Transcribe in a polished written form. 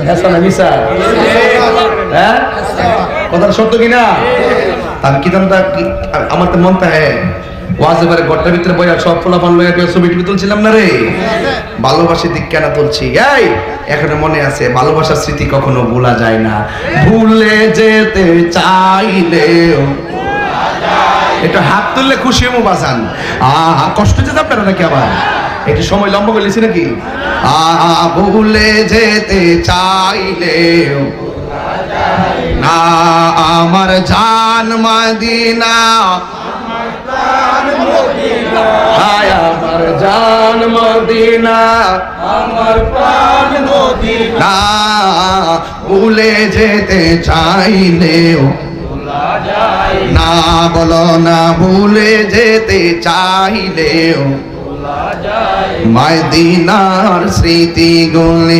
হ্যাঁ না মিশা? হ্যাঁ, কথাটা সত্য কিনা? তার কি জানতা আমার তো মনটা ওয়াজ এবারে ঘরটার ভিতরে বইয়া সব ফোলাফান লইয়া ছবি টবি তুলছিলাম না রে, ভালোবাসি দিক কেন তুলছি? এই এখনো মনে আছে, ভালোবাসার স্মৃতি কখনো ভোলা যায় না, ভুলে যেতে চাইলেও। একটু হাত তুললে খুশি হবো বাজান। কষ্ট যেতে আপনারা নাকি আবার একটু সময় লম্বা করে লিখছি নাকি? ভুলে যেতে চাইলেও না আমার জান মদিনা, হায় আমার জান মদিনা, আমার প্রাণ মদিনা, ভুলে যেতে চাইলেও না, বলো না ভুলে যেতে চাইলেও মদিনার স্মৃতিগুলি